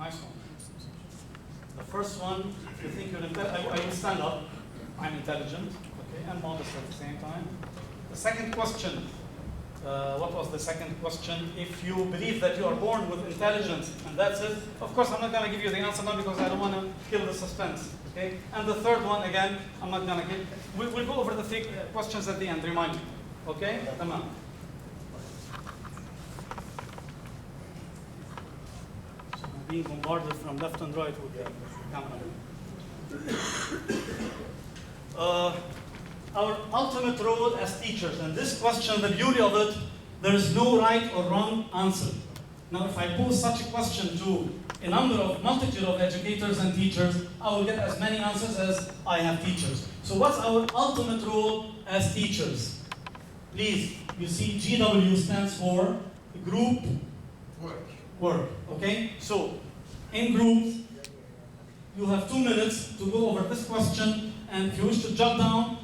Nice one. The first one, you think you're intelligent. I will stand up. I'm intelligent, okay, and modest at the same time. The second question, what was the second question? If you believe that you are born with intelligence and that's it, of course I'm not going to give you the answer now because I don't want to kill the suspense, okay? And the third one, again, I'm not going to give, we'll go over the three questions at the end, remind me, okay? Tamam. So I'm being bombarded from left and right with the camera. Our ultimate role as teachers, and this question, the beauty of it, there is no right or wrong answer. Now, if I pose such a question to a multitude of educators and teachers, I will get as many answers as I have teachers. So what's our ultimate role as teachers? Please, you see GW stands for group work, okay? So, in groups, you have 2 minutes to go over this question, and if you wish to jot it down.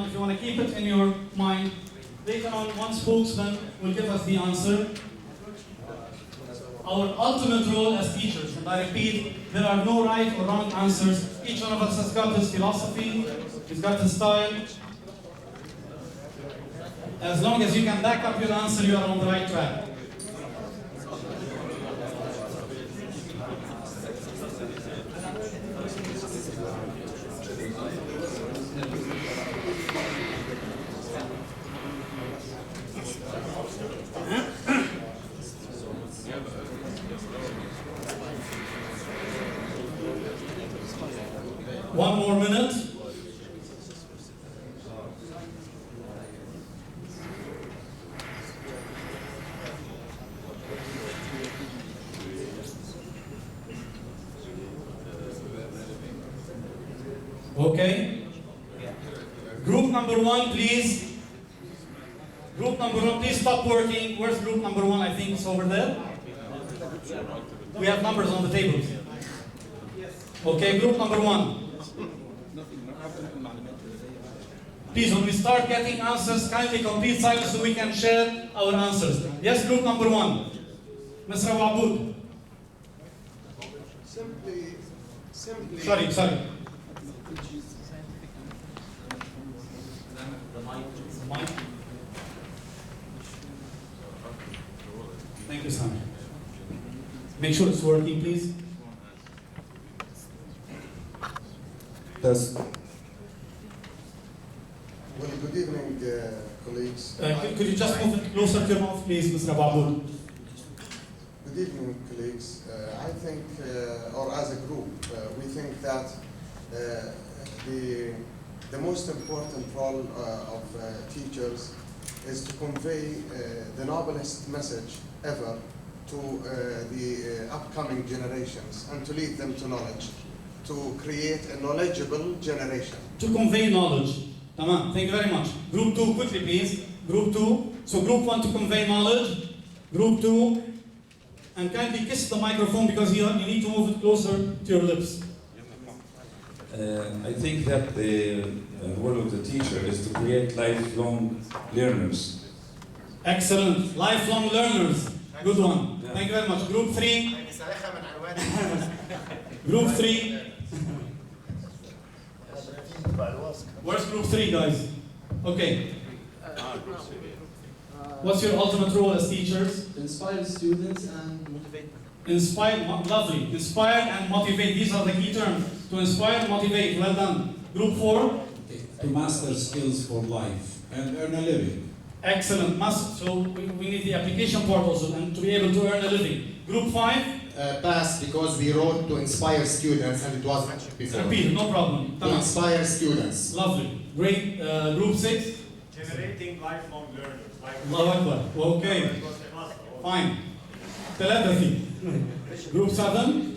If you want to keep it in your mind, later on one spokesman will give us the answer. Our ultimate role as teachers, and I repeat, there are no right or wrong answers. Each one of us has got his philosophy, he's got his style. As long as you can back up your answer, you are on the right track. One more minute. Okay. Group number one, please. Group number one, please stop working. Where's group number one? I think it's over there. We have numbers on the tables. Okay, group number one. Please, when we start getting answers, kindly complete silence so we can share our answers. Yes, group number one. Mr. Waboud. Simply. Sorry. The mic. Thank you, Sami. Make sure it's working, please. Yes. Well, good evening, colleagues. Could you just move it closer to your mouth, please, Mr. Waboud? Good evening, colleagues. I think, or as a group, we think that the most important role of teachers is to convey the noblest message ever to the upcoming generations and to lead them to knowledge, to create a knowledgeable generation. To convey knowledge. Tamam, thank you very much. Group 2, quickly please. Group 2. So group 1 to convey knowledge. Group 2. And kindly kiss the microphone because you need to move it closer to your lips. I think that the role of the teacher is to create lifelong learners. Excellent. Lifelong learners. Good one. Yeah. Thank you very much. Group 3. Group 3. Where's group 3, guys? Okay. What's your ultimate role as teachers? Inspire students and motivate them. Inspire, lovely. Inspire and motivate. These are the key terms. To inspire and motivate. Well done. Group 4. Okay. To master skills for life and earn a living. Excellent. So we need the application part also and to be able to earn a living. Group 5. Pass because we wrote to inspire students and it was mentioned before. Repeat, no problem. To inspire students. Lovely. Great. Group 6. Generating lifelong learners. Allahu Akbar. Okay. Fine. Telepathy. Group 7.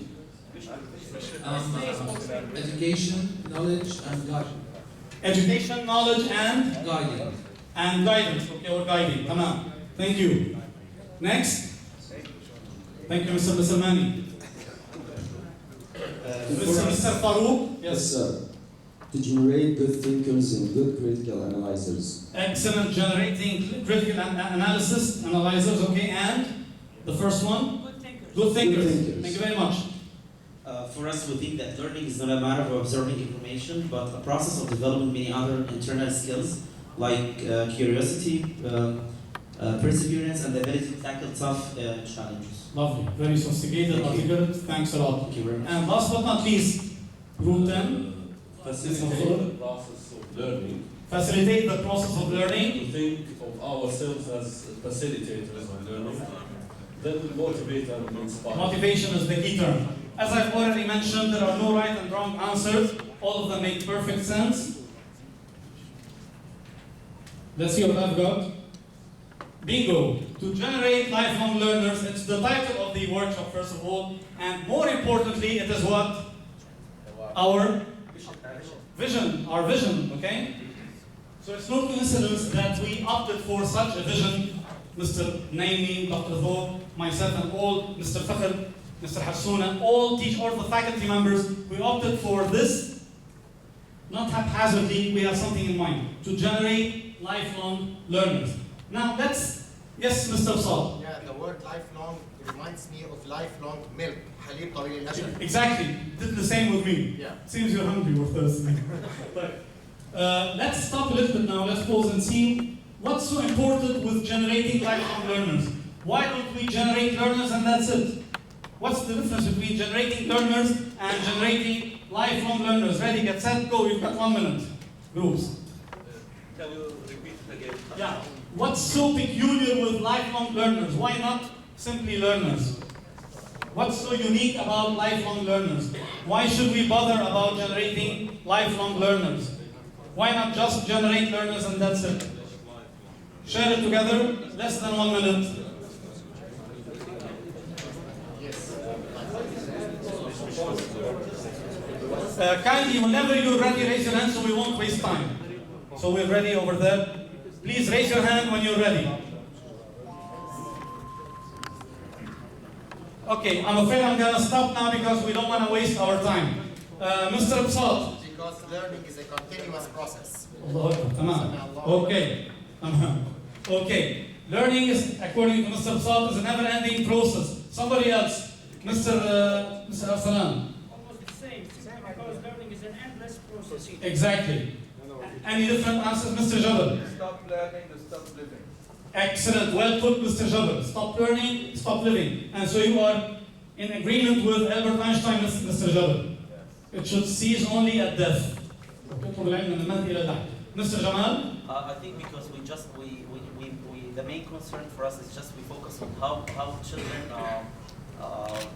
Education, knowledge, and guidance. Education, knowledge, and Guiding. and guidance. Okay, or guiding. Come on. Thank you. Next. Thank you, Mr. Salmani. Mr. Farouk. Yes, sir. To generate good thinkers and good critical analyzers. Excellent. Generating critical analyzers. Okay, and the first one? Good thinkers. Good thinkers. Thank you very much. For us, we think that learning is not a matter of absorbing information, but a process of developing many other internal skills like curiosity, perseverance, and the ability to tackle tough challenges. Lovely. Very sophisticated, articulate. Thanks a lot. Thank you very much. And last but not least, Group 10. Facilitate the process of learning. Facilitate the process of learning. To think of ourselves as facilitators of learning. That will motivate and inspire. Motivation is the key term. As I've already mentioned, there are no right and wrong answers. All of them make perfect sense. Let's see what I've got. Bingo. To generate lifelong learners. It's the title of the workshop, first of all. And more importantly, it is what? Our vision. Our vision, okay? So it's no coincidence that we opted for such a vision. Mr. Naimi, Dr. Tho, myself, and all, Mr. Fakhr, Mr. Hassoun, and all the faculty members, we opted for this, not haphazardly. We have something in mind, to generate lifelong learners. Now let's, yes, Mr. Saad. Yeah, the word lifelong reminds me of lifelong milk. حليب طويل الأجل. Exactly, did the same with me. Yeah. Seems you're hungry or thirsty. But, let's stop a little bit now, let's pause and see what's so important with generating lifelong learners. Why don't we generate learners and that's it? What's the difference between generating learners and generating lifelong learners? Ready, get set, go. You've got 1 minute. Groups. Can you repeat it again? Yeah. What's so peculiar with lifelong learners? Why not simply learners? What's so unique about lifelong learners? Why should we bother about generating lifelong learners? Why not just generate learners and that's it? Share it together. Less than 1 minute. Kindly, whenever you're ready, raise your hand so we won't waste time. So we're ready over there. Please raise your hand when you're ready. Okay, I'm afraid I'm going to stop now because we don't want to waste our time. Mr. Absat. Because learning is a continuous process. Okay. Okay. Learning is, according to Mr. Absat, is a never-ending process. Somebody else. Mr. Arsalan. Almost the same, because learning is an endless process. Exactly. Any different answers, Mr. Jabal? Stop learning to stop living. Excellent. Well put, Mr. Jabal. Stop learning, stop living. And so you are in agreement with Albert Einstein, Mr. Jabal. It should cease only at death. Mr. Jamal? I think because the main concern for us is just we focus on how children are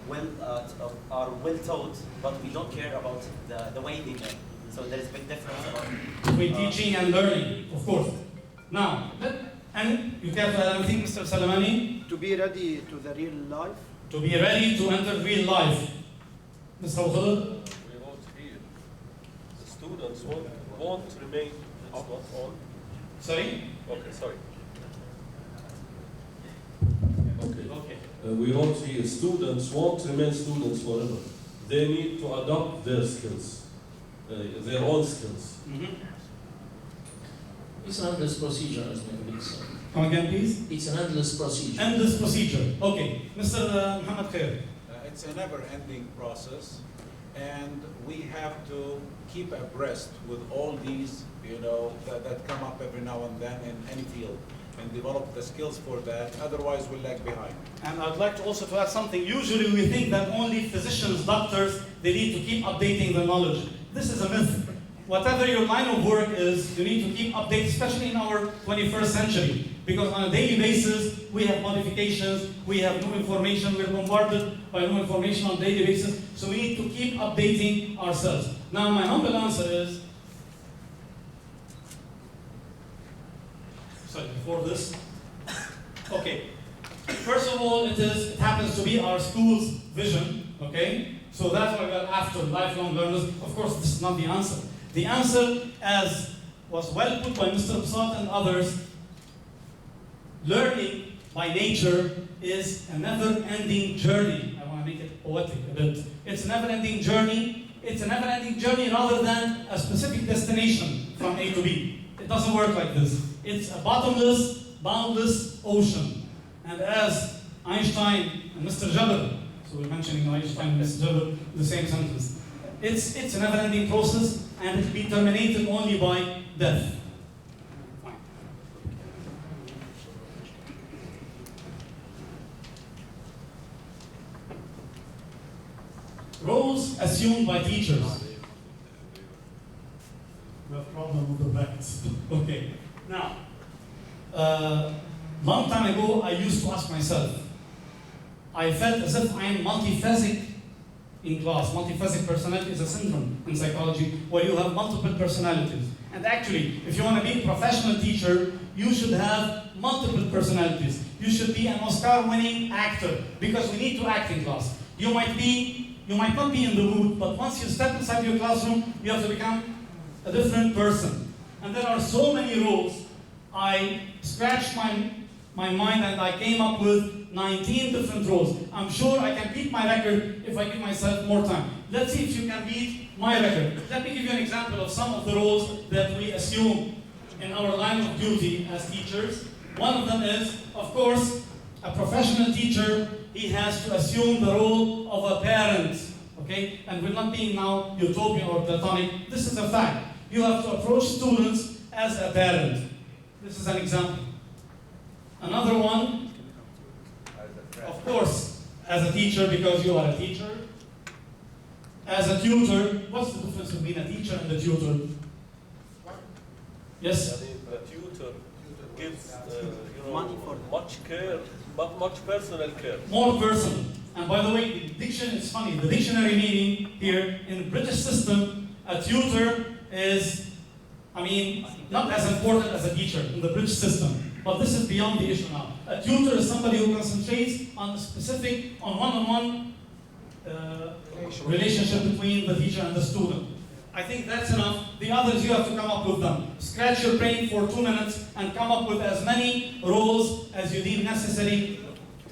well taught, but we don't care about the way they learn. So there is a big difference between teaching and learning, of course. Now, and you care to add anything, Mr. Salamani? To be ready to the real life. To be ready to enter real life. Mr. Abdullah? We wrote here. The students won't remain on. Sorry? Okay, sorry. Okay. We wrote here, students won't remain students forever. They need to adopt their skills, their own skills. It's an endless procedure, as Mr. said. Come again, please? It's an endless procedure. Endless procedure. Okay. Mr. Muhammad Khair. It's a never-ending process, and we have to keep abreast with all these, that come up every now and then in any field, and develop the skills for that. Otherwise, we'll lag behind. And I'd like to also add something. Usually, we think that only physicians, doctors, they need to keep updating their knowledge. This is a myth. Whatever your line of work is, you need to keep updated, especially in our 21st century. Because on a daily basis, we have modifications, we have new information, we're bombarded by new information on a daily basis. So we need to keep updating ourselves. Now, my humble answer is, sorry, before this. Okay. First of all, it happens to be our school's vision, okay? So that's why we're after lifelong learners. Of course, this is not the answer. The answer, as was well put by Mr. Absat and others, learning by nature is a never-ending journey. I want to make it poetic a bit. It's a never-ending journey. It's a never-ending journey rather than a specific destination from A to B. It doesn't work like this. It's a bottomless, boundless ocean. And as Einstein and Mr. Jabal So we're mentioning Einstein and Mr. Gerber in the same sentence. It's a never-ending process, and it will be terminated only by death. Fine. Roles assumed by teachers. We have a problem with the brackets. Okay. Now, long time ago, I used to ask myself, I felt as if I am multiphasic in class. Multiphasic personality is a syndrome in psychology where you have multiple personalities. And actually, if you want to be a professional teacher, you should have multiple personalities. You should be an Oscar-winning actor because we need to act in class. You might not be in the mood, but once you step inside your classroom, you have to become a different person. And there are so many roles. I scratched my mind and I came up with 19 different roles. I'm sure I can beat my record if I give myself more time. Let's see if you can beat my record. Let me give you an example of some of the roles that we assume in our line of duty as teachers. One of them is, of course, a professional teacher. He has to assume the role of a parent. Okay? And we're not being now utopian or platonic. This is a fact. You have to approach students as a parent. This is an example. Another one, of course, as a teacher, because you are a teacher. As a tutor, what's the difference between a teacher and a tutor? Yes? The tutor gives money for much care, but much personal care. More personal. And by the way, the dictionary, it's funny, the dictionary meaning here in the British system, a tutor is, not as important as a teacher in the British system. But this is beyond the issue now. A tutor is somebody who concentrates on one-on-one relationship between the teacher and the student. I think that's enough. The others, you have to come up with them. Scratch your brain for 2 minutes and come up with as many roles as you deem necessary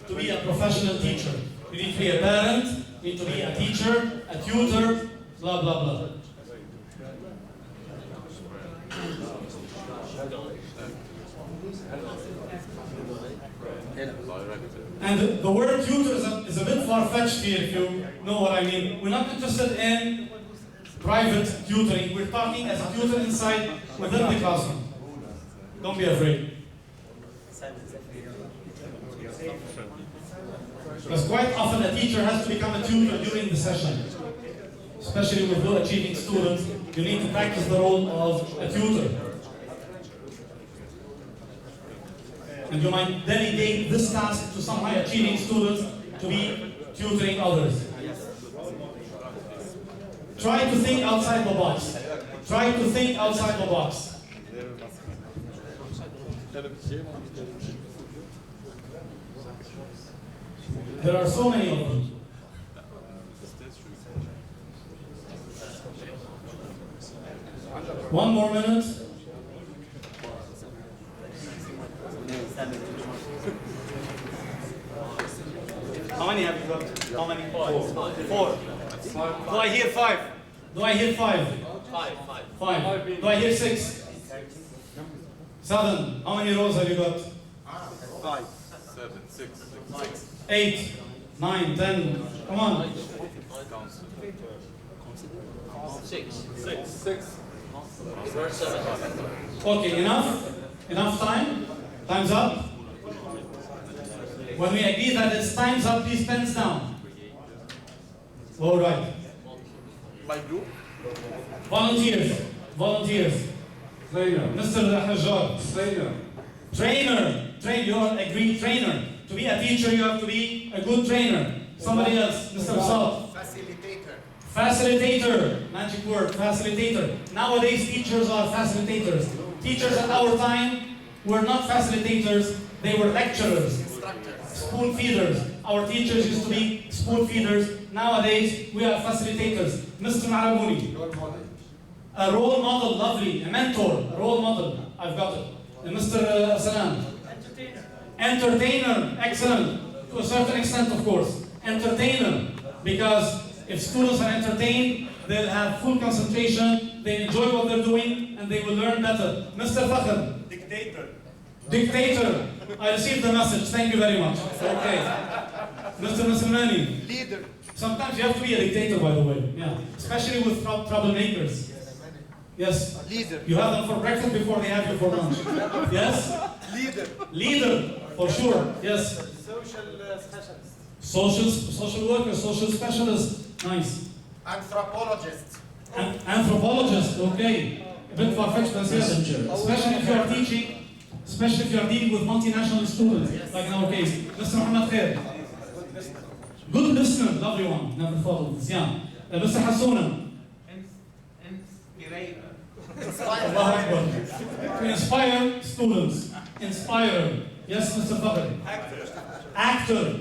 to be a professional teacher. You need to be a parent, you need to be a teacher, a tutor, blah, blah, blah. And the word tutor is a bit far-fetched here, if you know what I mean. We're not interested in private tutoring. We're talking as a tutor inside, within the classroom. Don't be afraid. Because quite often a teacher has to become a tutor during the session. Especially with low-achieving students, you need to practice the role of a tutor. And you might delegate this task to some high-achieving students to be tutoring others. Try to think outside the box. Try to think outside the box. There are so many of them. One more minute. How many have you got? How many? Four. Do I hear five? Do I hear five? Five. Do I hear six? 7. How many rows have you got? 5, 7, 6, 8, 9, 10. Come on. 6. Okay, enough? Enough time? Time's up? When we agree that it's time's up, please pens down. All right. My group? Volunteers. Volunteers. Trainer. Mr. Hajjar. Trainer. Train. You're a great trainer. To be a teacher, you have to be a good trainer. Somebody else. Mr. Saad. Facilitator. Magic word. Facilitator. Nowadays, teachers are facilitators. Teachers at our time were not facilitators. They were lecturers. Spoon feeders. Our teachers used to be spoon feeders. Nowadays, we are facilitators. Mr. Marabuni. A role model, lovely. A mentor, a role model. I've got it. And Mr. Salam. Entertainer, excellent. To a certain extent, of course. Entertainer, because if students are entertained, they'll have full concentration, they enjoy what they're doing, and they will learn better. Mr. Fakhr. Dictator. Dictator. I received the message. Thank you very much. Okay. Mr. Nasrani. Leader. Sometimes you have to be a dictator, by the way. Yeah. Especially with troublemakers. Yes. Leader. You have them for breakfast before they have you for lunch. Yes? Leader. Leader, for sure. Yes. Social specialist. Social worker, social specialist. Nice. Anthropologist. Anthropologist, okay. A bit far-fetched, but yes. Especially if you are teaching, especially if you are dealing with multinational students, like in our case. Mr. Muhammad Khair. Good listener, lovely one. Never thought of this, yeah. Mr. Hassouna. Allah Akbar. To inspire students. Inspire. Yes, Mr. Fakr. Actor.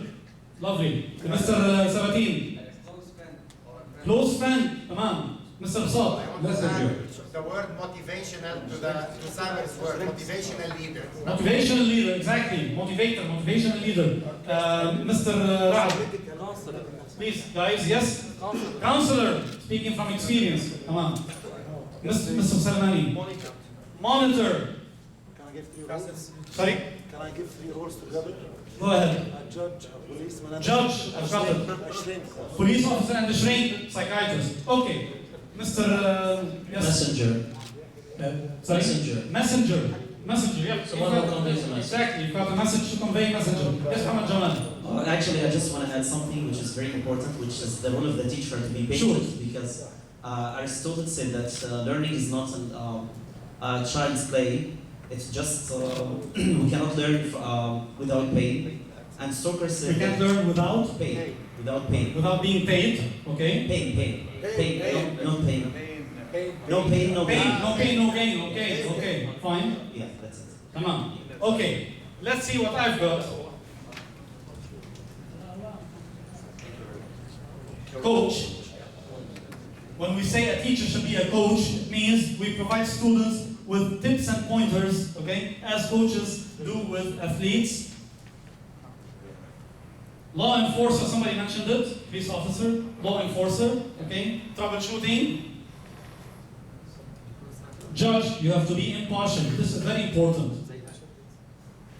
Lovely. Mr. Sabatin. Close friend. Come on. Mr. Basat. Messenger. The word motivational to Samir's word. Motivational leader. Motivational leader, exactly. Motivator, motivational leader. Mr. Raad. Please, guys, yes? Counselor. Speaking from experience. Come on. Mr. Salmani. Monitor. Can I give 3 roles? Sorry? Can I give 3 roles together? Go ahead. A judge, a policeman, and Judge, I've got it. a shrink. Police officer and a shrink, psychiatrist. Okay. Mr. Yes. Messenger. Sorry? Messenger. Messenger. Messenger, yeah. So one that conveys a message. Exactly, you've got a message to convey messenger. Yes, Muhammad Jamal. Actually, I just want to add something which is very important, which is the role of the teacher to be patient, because Aristotle said that learning is not a child's play. It's just we cannot learn without pain. And Socrates said we can't learn without pain. Without pain. Without being paid. Okay. Pain. No pain. No pain. No gain. No pain. No gain. Okay. Fine. Yeah, that's it. Come on. Okay. Let's see what I've got. Coach. When we say a teacher should be a coach, it means we provide students with tips and pointers, okay, as coaches do with athletes. Law enforcer, somebody mentioned it, police officer, law enforcer, okay, troubleshooting. Judge, you have to be impartial. This is very important.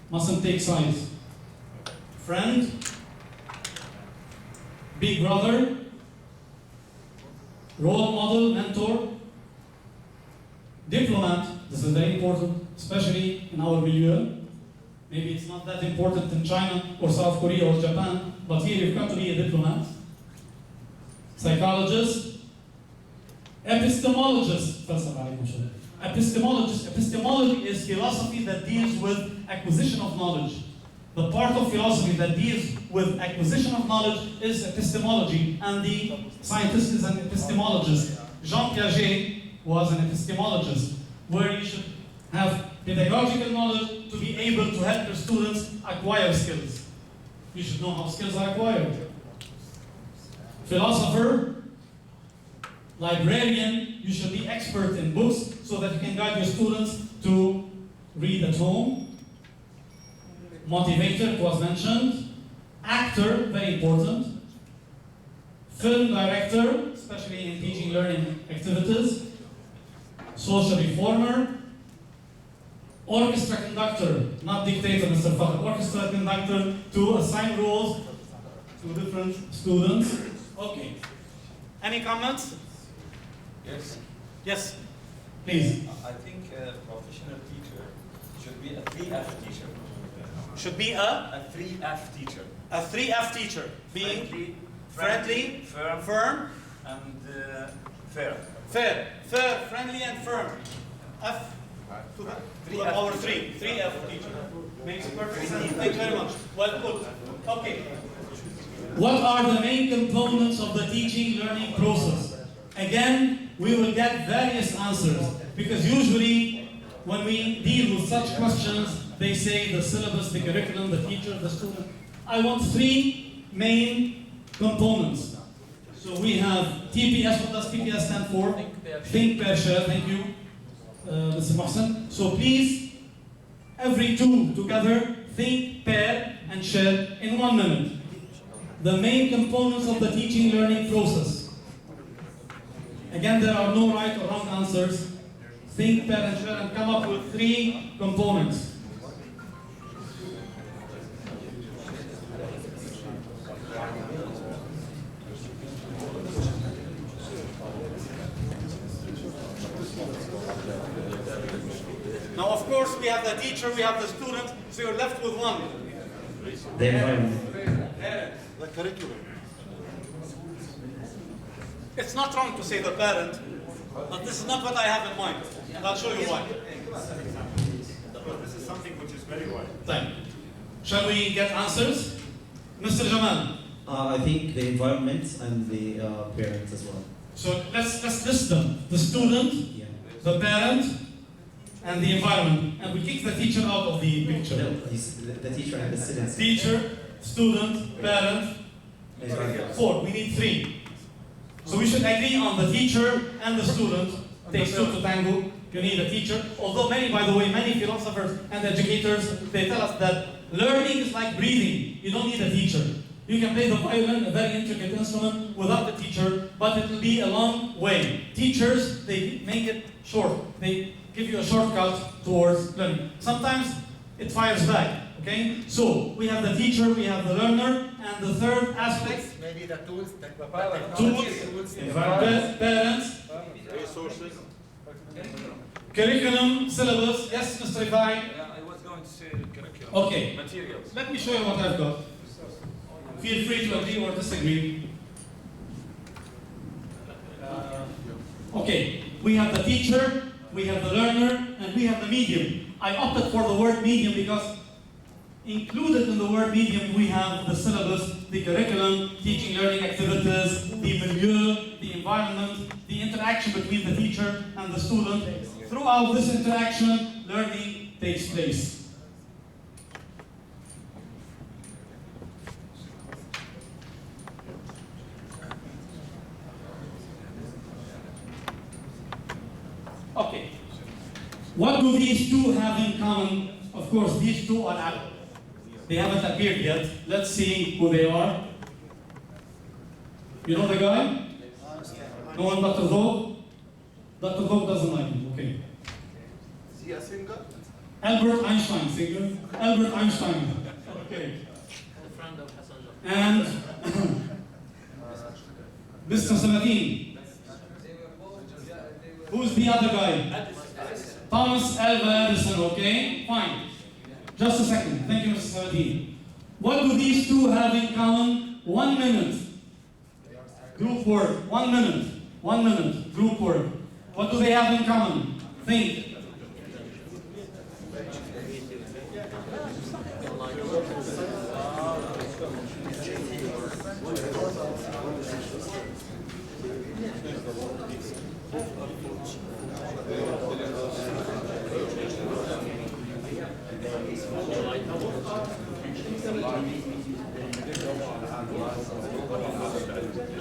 Mustn't take sides. Friend, big brother, role model, mentor, diplomat. This is very important, especially in our milieu. Maybe it's not that important in China or South Korea or Japan, but here you've got to be a diplomat. Psychologist, epistemologist. Epistemology is philosophy that deals with acquisition of knowledge. The part of philosophy that deals with acquisition of knowledge is epistemology, and the scientist is an epistemologist. Jean Piaget was an epistemologist, where you should have pedagogical knowledge to be able to help your students acquire skills. You should know how skills are acquired. Philosopher, librarian, you should be expert in books so that you can guide your students to read at home. Motivator, it was mentioned. Actor, very important. Film director, especially in teaching learning activities. Social reformer. Orchestra conductor, not dictator, Mr. Fakhr. Orchestra conductor to assign roles to different students. Okay. Any comments? Yes. Yes. Please. I think a professional teacher should be a 3F teacher. Should be a 3F teacher. A 3F teacher. Being friendly, firm, and fair. Fair, friendly, and firm. F. Our 3F teacher. Makes perfect sense. Thank you very much. Well put. Okay. What are the main components of the teaching learning process? Again, we will get various answers, because usually when we deal with such questions, they say the syllabus, the curriculum, the teacher, the student. I want 3 main components. So we have TPS. What does TPS stand for? Think, pair, share. Thank you, Mr. Mohsen. So please, every 2 together, think, pair, and share in 1 minute. The main components of the teaching learning process. Again, there are no right or wrong answers. Think, pair, and share, and come up with 3 components. Of course, we have the teacher, we have the student, so you're left with one. The environment. The curriculum. It's not wrong to say the parent, but this is not what I have in mind. And I'll show you why. This is something which is very wide. Thank you. Shall we get answers? Mr. Jamal. I think the environment and the parents as well. So let's list them. The student, the parent, and the environment. And we kick the teacher out of the picture. No, the teacher and the students. Teacher, student, parent. Environment. 4. We need 3. So we should agree on the teacher and the student. Takes 2 to tango. You need a teacher. Although by the way, many philosophers and educators, they tell us that learning is like breathing. You don't need a teacher. You can play the violin, a very intricate instrument, without a teacher, but it will be a long way. Teachers, they make it short. They give you a shortcut towards learning. Sometimes it fires back, okay? So we have the teacher, we have the learner, and the third aspect, Maybe the tools, tools, parents, Resources. curriculum, syllabus. Yes, Mr. Rifai? Yeah, I was going to say curriculum. Okay. Materials. Let me show you what I've got. Feel free to agree or disagree. Okay, we have the teacher, we have the learner, and we have the medium. I opted for the word medium because included in the word medium we have the syllabus, the curriculum, teaching learning activities, the milieu, the environment, the interaction between the teacher and the student. Throughout this interaction, learning takes place. Okay. What do these two have in common? Of course, these two are out. They haven't appeared yet. Let's see who they are. You know the guy? No one, Dr. Vogue? Dr. Vogue doesn't like him. Okay. Is he a singer? Albert Einstein, singer. Albert Einstein. Okay. And Mr. Sabatin. Who's the other guy? Thomas Alva Edison, okay? Fine. Just a second. Thank you, Mr. Sabatin. What do these two have in common? 1 minute. Group work. 1 minute. 1 minute. Group work. What do they have in common? Think.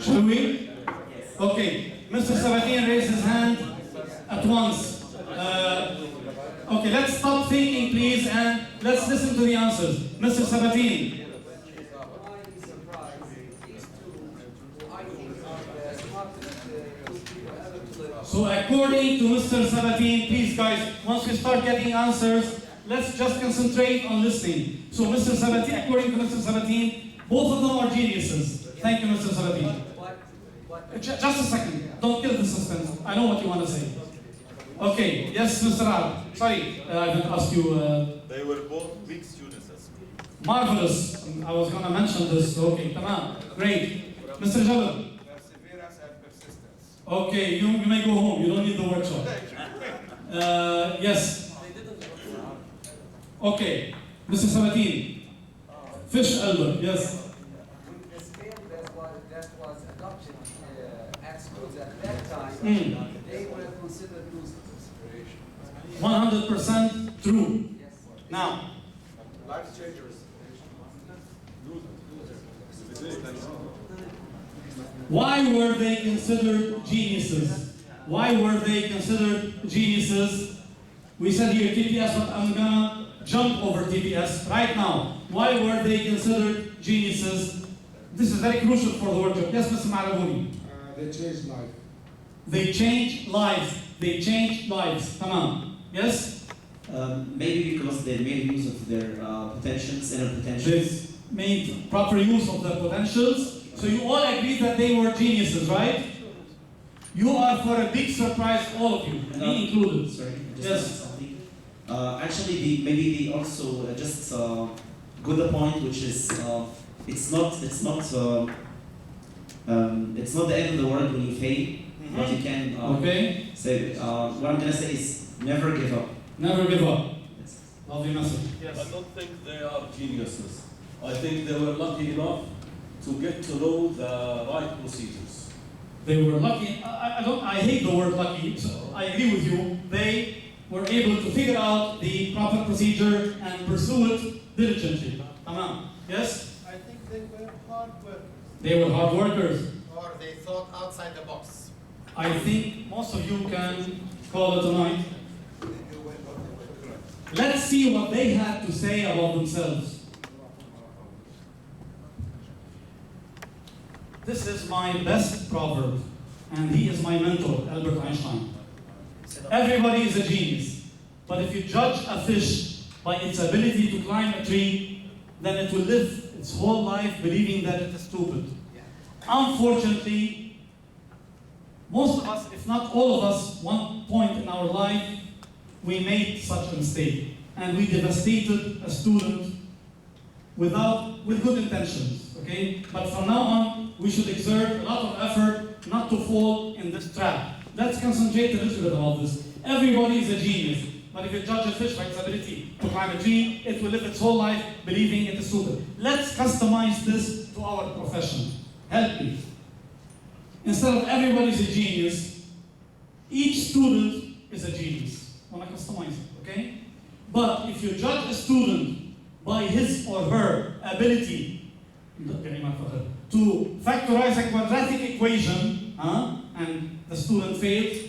Shall we? Okay. Mr. Sabatin raised his hand at once. Okay, let's stop thinking, please, and let's listen to the answers. Mr. Sabatin. So according to Mr. Sabatin, please guys, once we start getting answers, let's just concentrate on listening. So Mr. Sabatin, according to Mr. Sabatin, both of them are geniuses. Thank you, Mr. Sabatin. Just a second. Don't kill the suspense. I know what you want to say. Okay. Yes, Mr. Ab. Sorry, I didn't ask you. They were both big students at school. Marvelous. I was going to mention this. Okay, tamam. Great. Mr. Jabal. Perseverance and persistence. Okay, you may go home. You don't need the workshop. Yes. Okay. Mr. Sabatin. Fish Albert. Yes. The scale that was adopted at schools at that time, they were considered losers. 100% true. Yes. Now. Life changers. Why were they considered geniuses? Why were they considered geniuses? We said here TPS, but I'm gonna jump over TPS right now. Why were they considered geniuses? This is very crucial for the workshop. Yes, Mr. Marabuni. They changed life. They changed lives. They changed lives. Come on. Yes? Maybe because they made use of their potentials, inner potentials. They made proper use of their potentials. So you all agree that they were geniuses, right? You are for a big surprise, all of you, me included. Sorry, Yes. Actually, maybe they also just got the point, which is it's not the end of the world when you fail, but you can say what I'm gonna say is never give up. Never give up. Yes. Lovely message. Yes. I don't think they are geniuses. I think they were lucky enough to get to know the right procedures. They were lucky. I hate the word lucky, so I agree with you. They were able to figure out the proper procedure and pursue it diligently. Tamam. Yes? I think they were hard workers. They were hard workers. Or they thought outside the box. I think most of you can call it tonight. Let's see what they had to say about themselves. This is my best proverb, and he is my mentor, Albert Einstein. Everybody is a genius, but if you judge a fish by its ability to climb a tree, then it will live its whole life believing that it is stupid. Unfortunately, most of us, if not all of us, one point in our life, we made such a mistake, and we devastated a student with good intentions, okay? But from now on, we should exert a lot of effort not to fall in this trap. Let's concentrate a little bit about this. Everybody is a genius, but if you judge a fish by its ability to climb a tree, it will live its whole life believing it is stupid. Let's customize this to our profession. Help me. Instead of everybody's a genius, each student is a genius. I want to customize it, okay? But if you judge a student by his or her ability to factorize a quadratic equation, and the student fails,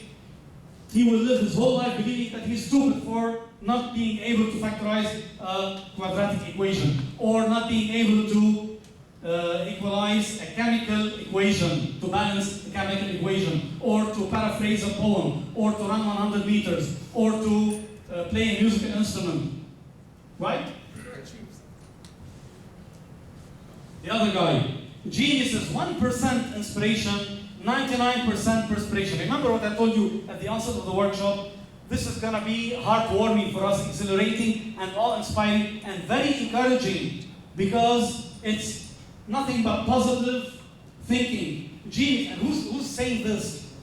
he will live his whole life believing that he's stupid for not being able to factorize a quadratic equation, or not being able to equalize a chemical equation, to balance a chemical equation, or to paraphrase a poem, or to run 100 meters, or to play a musical instrument. Right? The other guy, genius is 1% inspiration, 99% perspiration. Remember what I told you at the onset of the workshop? This is going to be heartwarming for us, exhilarating and awe-inspiring and very encouraging, because it's nothing but positive thinking. Genius, and who's saying this?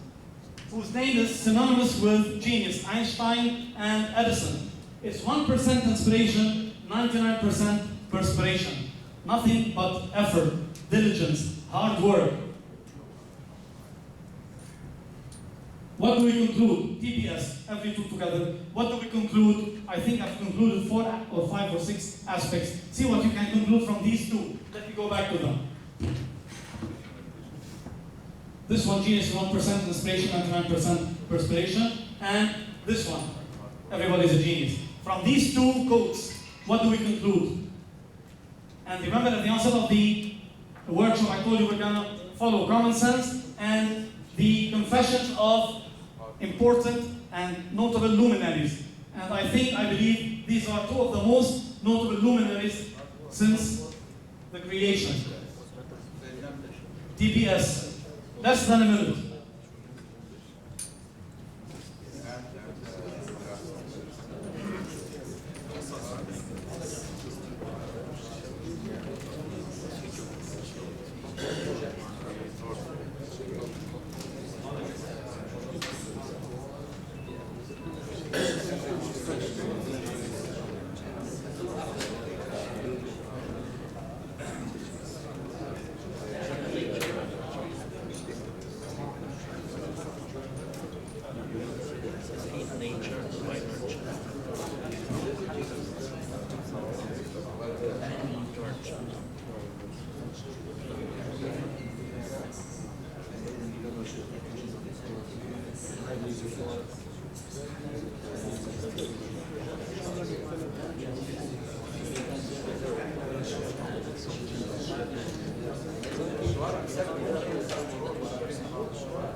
Whose name is synonymous with genius, Einstein and Edison. It's 1% inspiration, 99% perspiration. Nothing but effort, diligence, hard work. What do we conclude? TPS, every two together. What do we conclude? I think I've concluded 4 or 5 or 6 aspects. See what you can conclude from these 2. Let me go back to them. This one, genius, 1% inspiration, 99% perspiration. And this one, everybody's a genius. From these 2 quotes, what do we conclude? And remember at the onset of the workshop, I told you we're going to follow common sense and the confessions of important and notable luminaries. And I believe these are 2 of the most notable luminaries since the creation. TPS, less than a minute.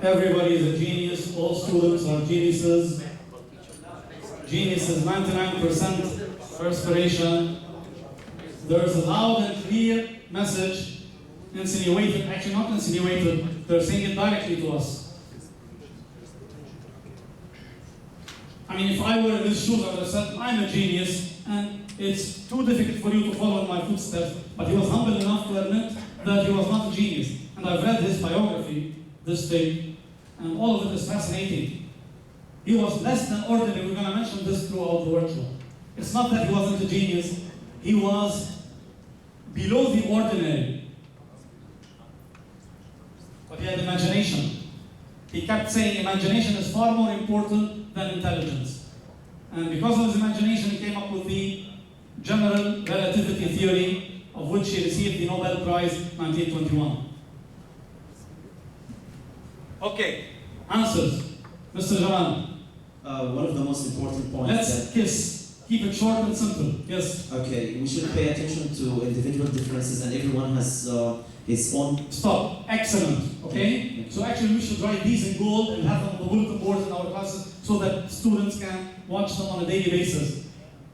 Everybody is a genius, all students are geniuses. Genius is 99% perspiration. There's a loud and clear message, insinuated, actually not insinuated, they're saying it directly to us. I mean, if I were in his shoes, I would have said, I'm a genius, and it's too difficult for you to follow in my footsteps. But he was humble enough to admit that he was not a genius. And I've read his biography, this thing, and all of it is fascinating. He was less than ordinary. We're going to mention this throughout the workshop. It's not that he wasn't a genius, he was below the ordinary. But he had imagination. He kept saying imagination is far more important than intelligence. And because of his imagination, he came up with the general relativity theory, of which he received the Nobel Prize in 1921. Okay, answers. Mr. Jamal. One of the most important points. Let's kiss. Keep it short and simple. Yes. Okay, we should pay attention to individual differences, and everyone has his own. Stop. Excellent. Okay? So actually we should write these in gold and have them on the bulletin boards in our classes so that students can watch them on a daily basis.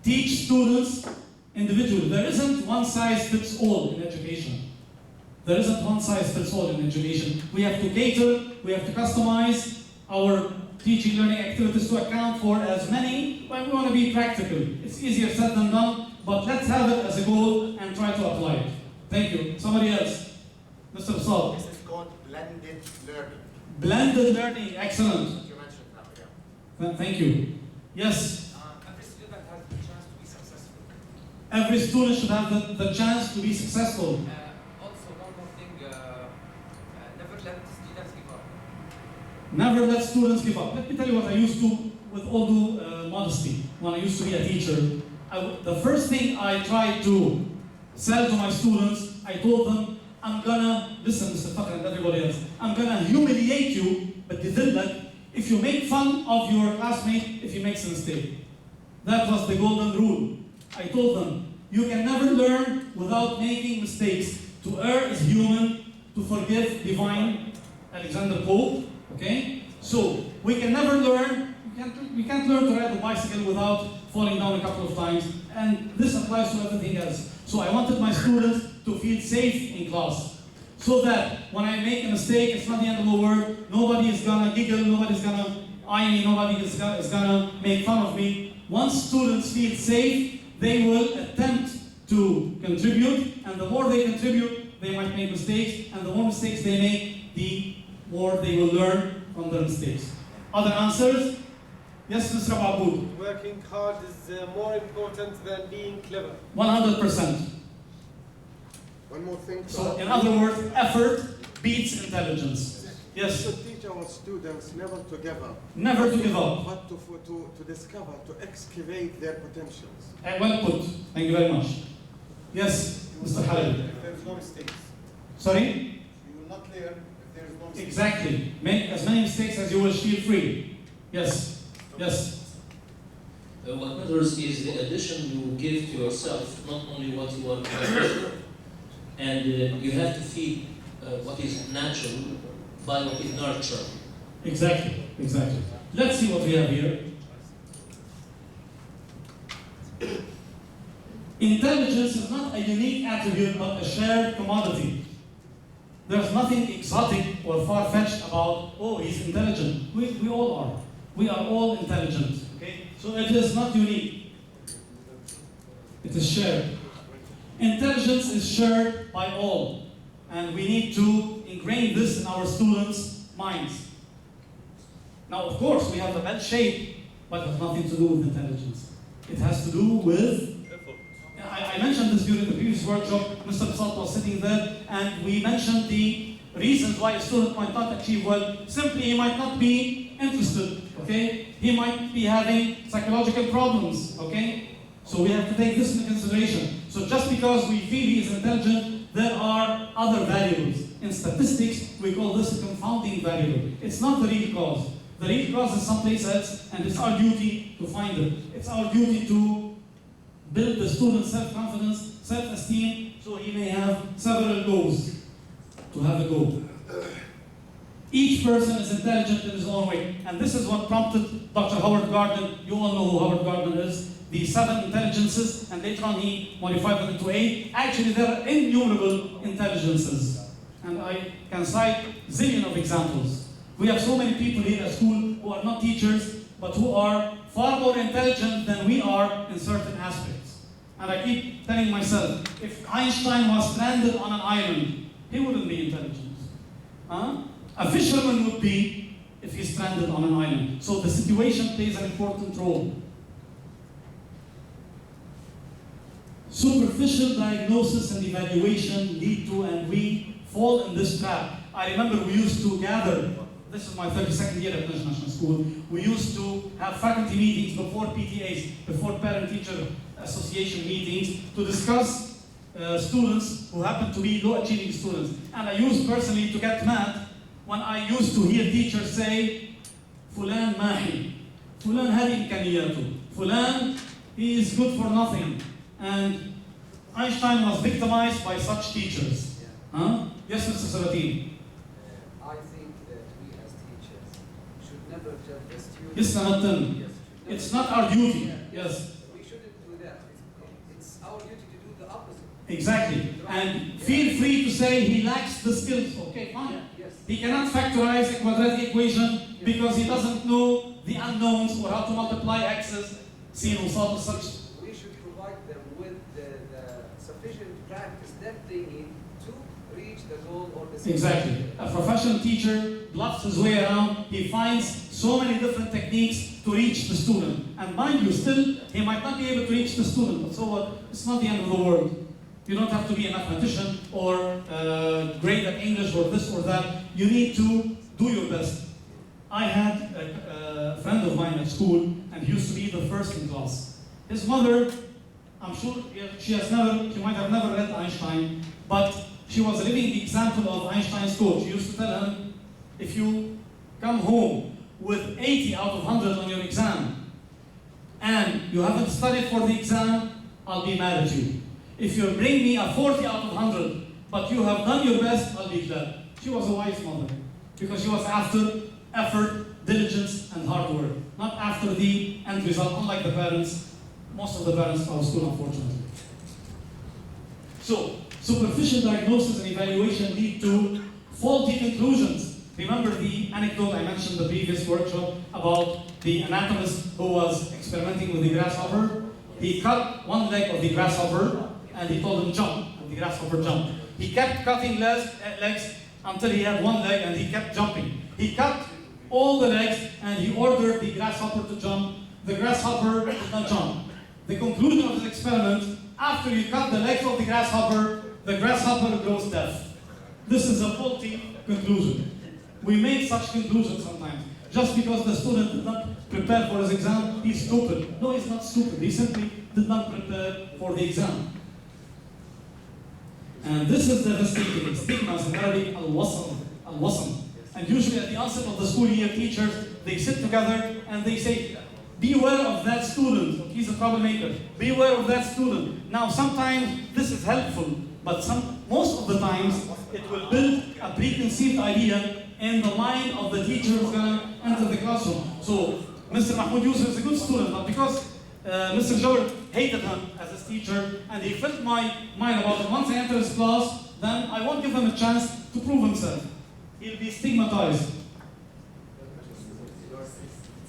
Teach students individually. There isn't one size fits all in education. There isn't one size fits all in education. We have to cater, we have to customize our teaching learning activities to account for as many, but we want to be practical. It's easier said than done, but let's have it as a goal and try to apply it. Thank you. Somebody else. Mr. Saad. This is called blended learning. Blended learning, excellent. You mentioned that, yeah. Thank you. Yes. Every student has the chance to be successful. Every student should have the chance to be successful. Also, one more thing, never let students give up. Never let students give up. Let me tell you what I used to, with all due modesty, when I used to be a teacher. The first thing I tried to sell to my students, I told them, I'm gonna, listen Mr. Fakr and everybody else, I'm gonna humiliate you, but if you make fun of your classmate if he makes a mistake. That was the golden rule. I told them, you can never learn without making mistakes. To err is human, to forgive divine. Alexander Pope, okay? So, we can never learn, we can't learn to ride the bicycle without falling down a couple of times. And this applies to everything else. So I wanted my students to feel safe in class. So that when I make a mistake, it's not the end of the world. Nobody is gonna giggle, nobody's gonna eye me, nobody is gonna make fun of me. Once students feel safe, they will attempt to contribute, and the more they contribute, they might make mistakes, and the more mistakes they make, the more they will learn from their mistakes. Other answers? Yes, Mr. Aboud. Working hard is more important than being clever. 100%. One more thing. So, in other words, effort beats intelligence. Yes? We should teach our students never to give up. Never to give up. But to discover, to excavate their potentials. Well put. Thank you very much. Yes, Mr. Khalid. If there is no mistakes. Sorry? You will not learn if there is no mistakes. Exactly. Make as many mistakes as you will feel free. Yes. Yes. What matters is the addition you give to yourself, not only what you are doing. And you have to feed what is natural by what is nurture. Exactly. Exactly. Let's see what we have here. Intelligence is not a unique attribute, but a shared commodity. There's nothing exotic or far-fetched about, oh, he's intelligent. We all are. We are all intelligent. Okay? So it is not unique. It is shared. Intelligence is shared by all. And we need to ingrain this in our students' minds. Now, of course, we have the bell shape, but it has nothing to do with intelligence. It has to do with... I mentioned this during the previous workshop. Mr. Basalt was sitting there, and we mentioned the reasons why a student might not achieve well. Simply, he might not be interested, okay? He might be having psychological problems, okay? So we have to take this into consideration. So just because we feel he is intelligent, there are other variables. In statistics, we call this a confounding variable. It's not the real cause. The real cause is someplace else, and it's our duty to find it. It's our duty to build the student's self-confidence, self-esteem, so he may have several goals to have a goal. Each person is intelligent in his own way, and this is what prompted Dr. Howard Gardner. You all know who Howard Gardner is. The 7 intelligences, and later on he modified them into 8. Actually, there are innumerable intelligences, and I can cite zillion of examples. We have so many people here at school who are not teachers, but who are far more intelligent than we are in certain aspects. And I keep telling myself, if Einstein was stranded on an island, he wouldn't be intelligent. A fisherman would be if he's stranded on an island. So the situation plays an important role. Superficial diagnosis and evaluation lead to, and we fall in this trap. I remember we used to gather, this is my 32nd year at Najd School, we used to have faculty meetings before PTAs, before parent-teacher association meetings, to discuss students who happen to be low-achieving students. And I used personally to get mad when I used to hear teachers say, Fulan mahi, Fulan hadi imkaniyatu, Fulan, he is good for nothing. And Einstein was victimized by such teachers. Yes, Mr. Sabatini. I think that we as teachers should never judge the students. Yes, Namatan. It's not our duty. Yes. We shouldn't do that. It's our duty to do the opposite. Exactly. And feel free to say he lacks the skills. Okay, fine. He cannot factorize a quadratic equation because he doesn't know the unknowns or how to multiply x's. See, such. We should provide them with the sufficient practice that they need to reach the goal or the Exactly. A professional teacher bluffs his way around. He finds so many different techniques to reach the student. And mind you, still, he might not be able to reach the student. But so what? It's not the end of the world. You don't have to be a mathematician or great at English or this or that. You need to do your best. I had a friend of mine at school, and he used to be the first in class. His mother, I'm sure she might have never read Einstein, but she was a living example of Einstein's quote. She used to tell him, if you come home with 80 out of 100 on your exam, and you haven't studied for the exam, I'll be mad at you. If you bring me a 40 out of 100, but you have done your best, I'll be glad. She was a wise mother, because she was after effort, diligence, and hard work, not after the end result, unlike the parents, most of the parents of our school, unfortunately. So, superficial diagnosis and evaluation lead to faulty conclusions. Remember the anecdote I mentioned in the previous workshop about the anatomist who was experimenting with the grasshopper? He cut one leg of the grasshopper and he told him jump, and the grasshopper jumped. He kept cutting legs until he had one leg and he kept jumping. He cut all the legs and he ordered the grasshopper to jump. The grasshopper did not jump. The conclusion of his experiment, after you cut the legs of the grasshopper grows deaf. This is a faulty conclusion. We make such conclusions sometimes. Just because the student did not prepare for his exam, he's stupid. No, he's not stupid. He simply did not prepare for the exam. And this is devastating. Stigmas in Arabic, al-wasam. And usually at the onset of the school year, teachers, they sit together and they say, beware of that student. He's a troublemaker. Beware of that student. Now, sometimes this is helpful, but most of the times it will build a preconceived idea in the mind of the teacher who's going to enter the classroom. So, Mr. Mahmoud Yusuf is a good student, but because Mr. Jawad hated him as his teacher, and he filled my mind about it, once I enter his class, then I won't give him a chance to prove himself. He'll be stigmatized.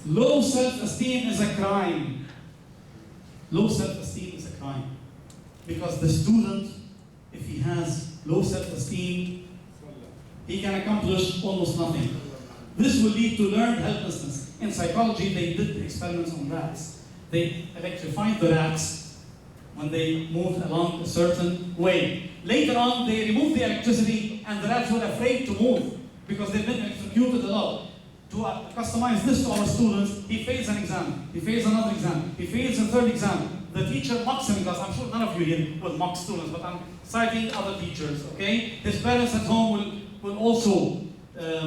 Low self-esteem is a crime. Low self-esteem is a crime. Because the student, if he has low self-esteem, he can accomplish almost nothing. This will lead to learned helplessness. In psychology, they did experiments on rats. They electrified the rats when they moved along a certain way. Later on, they removed the electricity and the rats were afraid to move because they've been electrocuted a lot. To customize this to our students, he fails an exam, he fails another exam, he fails a third exam. The teacher mocks him in class. I'm sure none of you here will mock students, but I'm citing other teachers, okay? His parents at home will also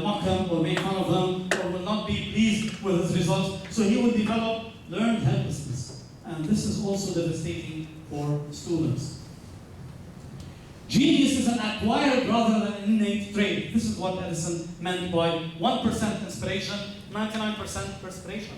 mock him or make fun of him or will not be pleased with his results. So he will develop learned helplessness. And this is also devastating for students. Genius is an acquired rather than an innate trait. This is what Edison meant by 1% inspiration, 99% perspiration.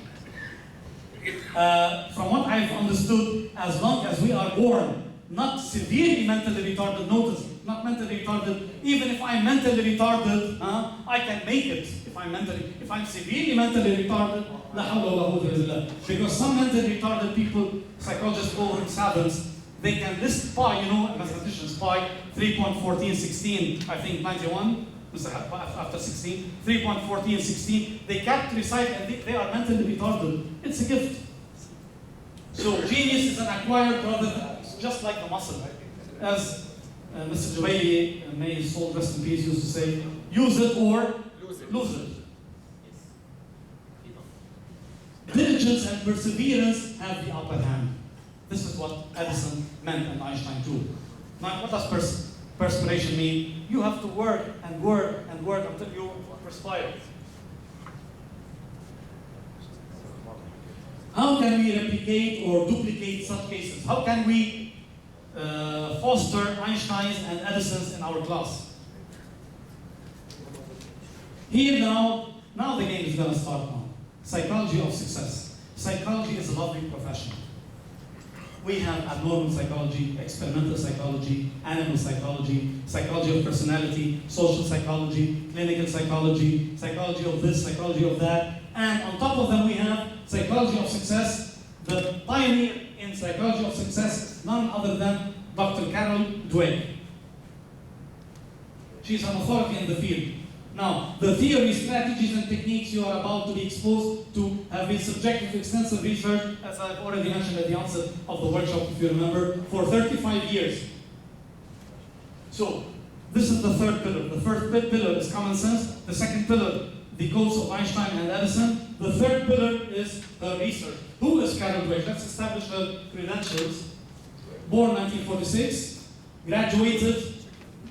From what I've understood, as long as we are born not severely mentally retarded, notice, not mentally retarded, even if I'm mentally retarded, I can make it. if I'm severely mentally retarded, la hawla wa la quwwata illa billah. Because some mentally retarded people, psychologists call them savants, they can list pi, mathematicians, pi 3.1416, I think 91, after 16, 3.14, 16, they can't recite and they are mentally retarded. It's a gift. So genius is an acquired rather than just like the muscle. As Mr. Jubayli, may his soul rest in peace, used to say, use it or lose it. Diligence and perseverance have the upper hand. This is what Edison meant and Einstein too. Now, what does perspiration mean? You have to work and work and work until you perspire. How can we replicate or duplicate such cases? How can we foster Einsteins and Edisons in our class? Here now the game is going to start now. Psychology of success. Psychology is a lovely profession. We have abnormal psychology, experimental psychology, animal psychology, psychology of personality, social psychology, clinical psychology, psychology of this, psychology of that, and on top of them we have psychology of success. The pioneer in psychology of success is none other than Dr. Carol Dweck. She's an authority in the field. Now, the theory, strategies, and techniques you are about to be exposed to have been subjected to extensive research, as I've already mentioned at the onset of the workshop, if you remember, for 35 years. So, this is the third pillar. The first pillar is common sense. The second pillar, the codes of Einstein and Edison. The third pillar is her research. Who is Carol Dweck? Let's establish her credentials. Born 1946, graduated.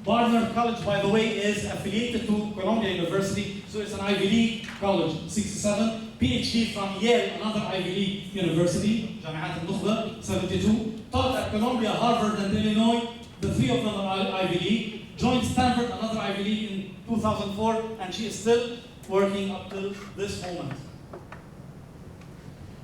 Barnard College, by the way, is affiliated to Columbia University, so it's an Ivy League college, 67. PhD from Yale, another Ivy League university, Jamiat al-Nukhba, 72. Taught at Columbia, Harvard, and Illinois. The three of them are Ivy League. Joined Stanford, another Ivy League, in 2004, and she is still working up till this moment.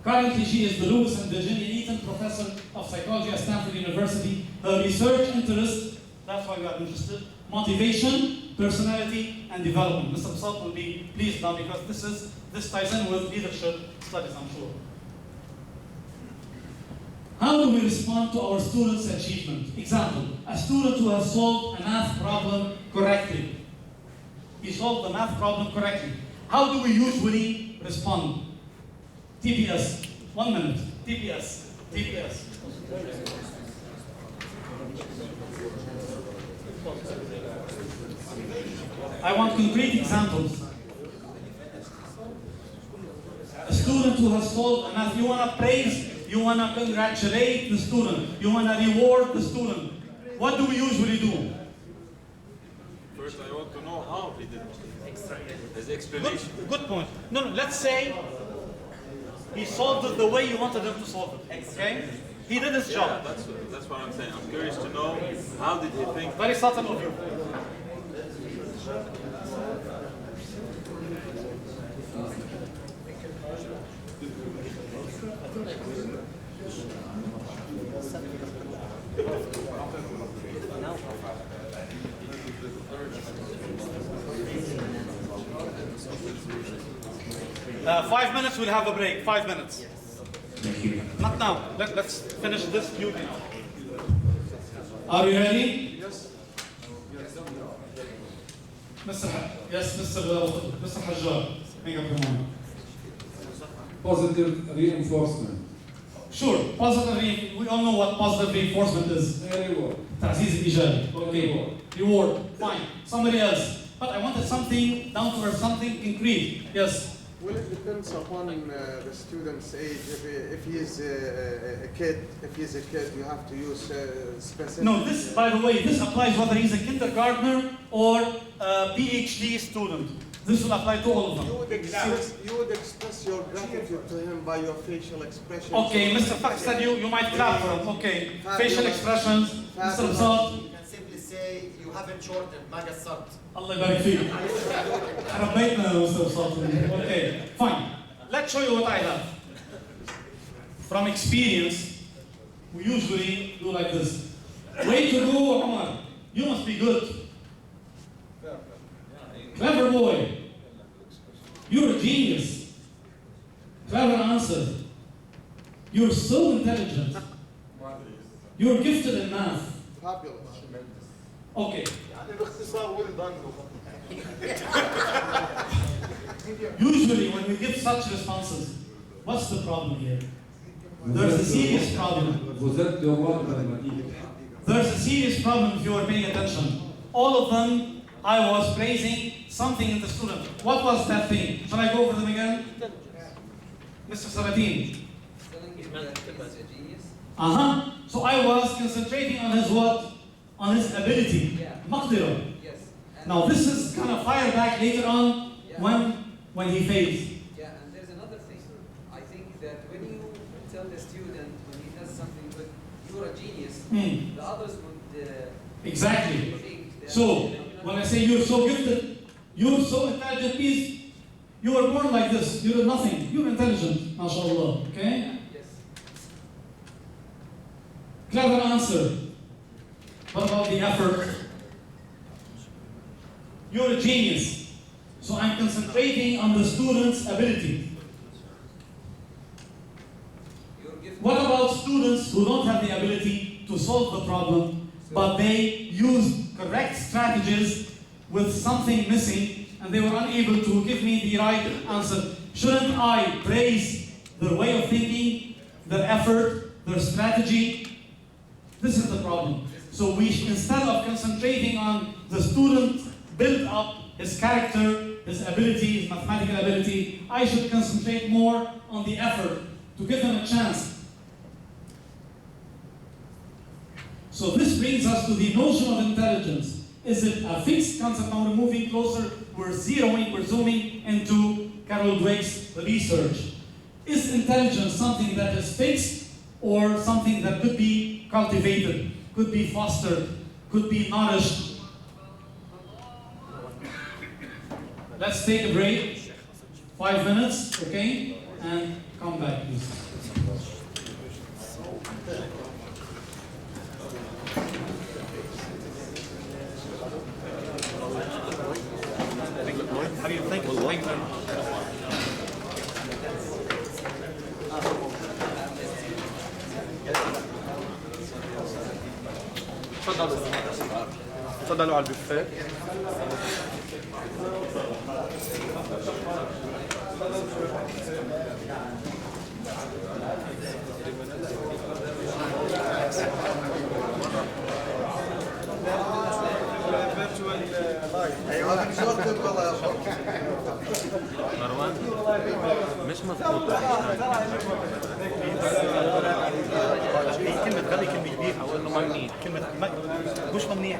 Currently, she is the Lewis and Virginia Eaton Professor of Psychology at Stanford University. Her research interest, that's why we are interested, motivation, personality, and development. Mr. Basat will be pleased now because this ties in with leadership studies, I'm sure. How do we respond to our students' achievement? Example, a student who has solved a math problem correctly. He solved the math problem correctly. How do we usually respond? TPS, 1 minute, TPS, TPS. I want concrete examples. A student who has solved a math, you want to praise, you want to congratulate the student, you want to reward the student. What do we usually do? First, I want to know how he did it. His explanation. Good point. No, let's say he solved it the way you wanted him to solve it. Okay? He did his job. That's what I'm saying. I'm curious to know how did he think. Very subtle of you. 5 minutes, we'll have a break. 5 minutes. Thank you. Not now. Let's finish this duty now. Are you ready? Yes. Mr. Hajjar. Make up your mind. Positive reinforcement. Sure. We all know what positive reinforcement is. Reward. تعزيز الإيجابي. Okay. Reward. Fine. Somebody else. But I wanted something down to earth, something concrete. Yes. Well, it depends upon the student's age. If he is a kid, you have to use specific. No, this, by the way, this applies whether he's a kindergartner or a PhD student. This will apply to all of them. You would express your gratitude to him by your facial expressions. Okay, Mr. Fakh said you might clap for him. Okay, facial expressions. Mr. Basat. You can simply say you haven't shortened, ما قصرت. الله يبارك فيك. حبيتنا Mr. Basat. Okay, fine. Let's show you what I have. From experience, we usually do like this. Way to go, Omar. You must be good. Clever boy. You're a genius. Clever answer. You're so intelligent. You're gifted in math. Fabulous. Okay. باختصار well done. Usually when we give such responses, what's the problem here? There's a serious problem. There's a serious problem if you are paying attention. All of them, I was praising something in the student. What was that thing? Shall I go over them again? Mr. Sabatin. So I was concentrating on his what? On his ability. Maqdira. Now this is kind of fired back later on when he fails. Yeah, and there's another thing. I think that when you tell the student when he does something good, you're a genius, the others would exactly. think that So when I say you're so gifted, you're so intelligent, please, you were born like this, you're nothing, you're intelligent, mashallah, okay? Yes. Clever answer. What about the effort? You're a genius. So I'm concentrating on the student's ability. What about students who don't have the ability to solve the problem, but they used correct strategies with something missing, and they were unable to give me the right answer? Shouldn't I praise their way of thinking, their effort, their strategy? This is the problem. So we, instead of concentrating on the student build up his character, his ability, his mathematical ability, I should concentrate more on the effort to give him a chance. So this brings us to the notion of intelligence. Is it a fixed concept? Now we're moving closer, we're zooming into Carol Dweck's research. Is intelligence something that is fixed or something that could be cultivated, could be fostered, could be nourished? Let's take a break, 5 minutes, okay? And come back, please. تفضلوا على البوفيه. مروان مش مضبوط كلمة غبي كلمة كبيرة أو إنه ممنوع كلمة مش ممنوع